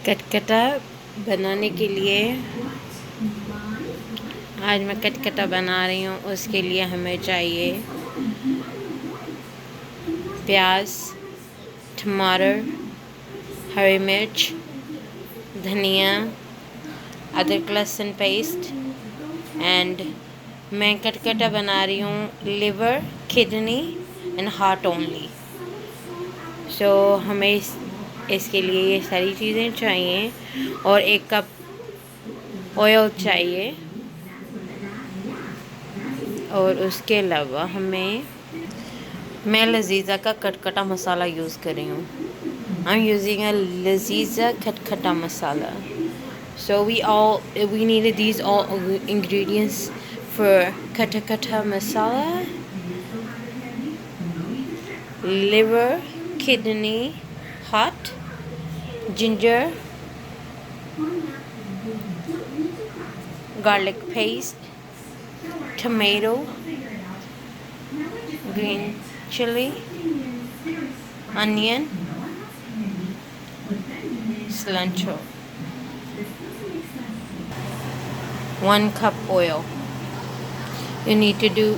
कटकटा बनाने के लिए आज मैं कटकटा बना रही हूँ। उसके लिए हमें चाहिए प्याज, टमाटर, हरी मिर्च, धनिया, अदरक लहसुन पेस्ट एंड मैं कटकटा बना रही हूँ liver, kidney and heart only. So हमें इसके लिए ये सारी चीज़ें चाहिए और 1 कप ऑयल चाहिए और उसके अलावा मैं लजीज़ा का कटकटा मसाला यूज़ कर रही हूँ। I am using a Lazeeza katakata masala. So we needed these all ingredients for Kata-kat masala: liver, kidney, heart, ginger, garlic paste, tomato, green chili, onion, cilantro. 1 cup oil. You need to do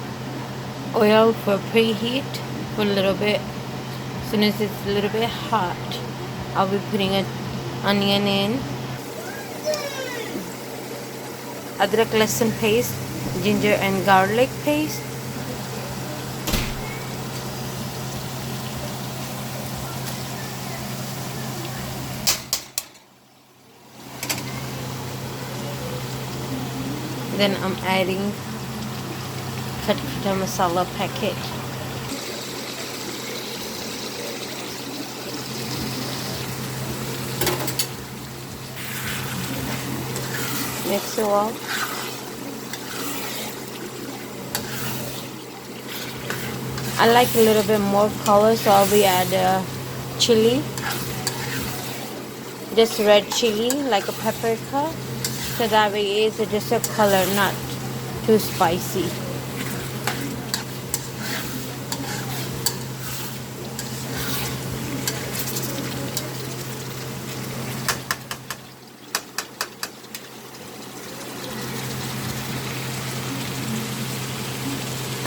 oil for preheat for a little bit. As soon as it's a little bit hot, I'll be putting an onion in, adrak lehsun paste, ginger and garlic paste, then I'm adding Kata masala packet. Mix it all. I like a little bit more color, so I'll be add chili, just red chili, like a paprika. So that way it's just a color, not too spicy.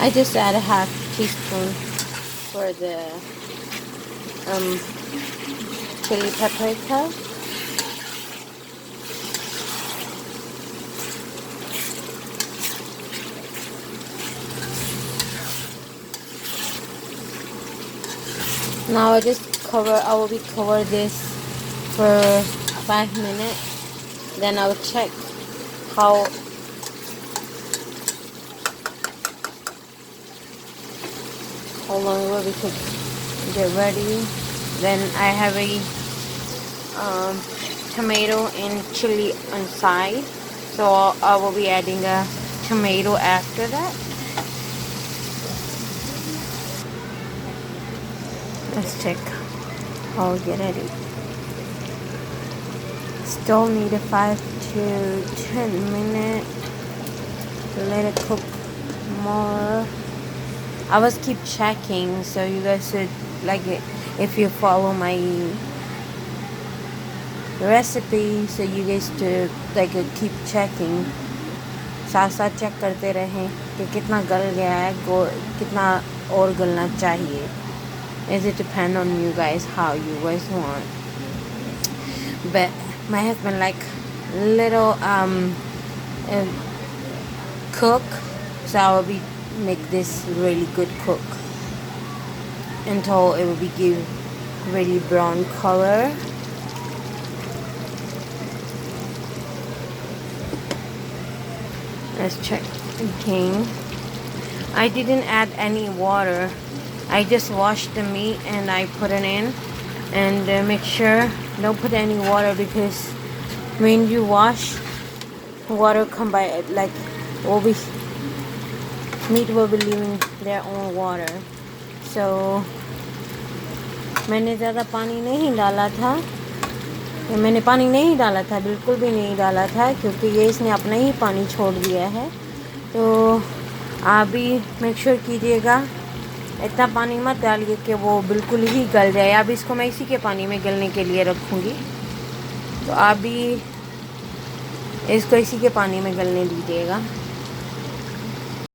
I just add a half teaspoon for the chili paprika. Now I will be cover this for 5 minutes. Then I'll check how long it will be to get ready. Then I have a tomato and chili inside, so I will be adding a tomato after that. Let's check how we get ready. Still need a 5 to 10 minutes. Let it cook more. I was keep checking, so you guys should like it if you follow my recipe. So you guys to like keep checking. साथ साथ check करते रहें कि कितना गल गया है, कितना और गलना चाहिए. It depend on you guys how you guys want. But my husband like little cook, so I will be make this really good cook until it will be give really brown color. Let's check again. I didn't add any water. I just washed the meat and I put it in, and make sure don't put any water, because when you wash, water come by, like meat will be leaving their own water. So मैंने ज़्यादा पानी नहीं डाला था, बिल्कुल भी नहीं डाला था, क्योंकि ये इसने अपना ही पानी छोड़ दिया है. तो आप भी मेक श्योर कीजिएगा इतना पानी मत डालिए कि वो बिल्कुल ही गल जाए. अब इसको मैं इसी के पानी में गलने के लिए रखूँगी. तो आप भी इसको इसी के पानी में गलने दीजिएगा।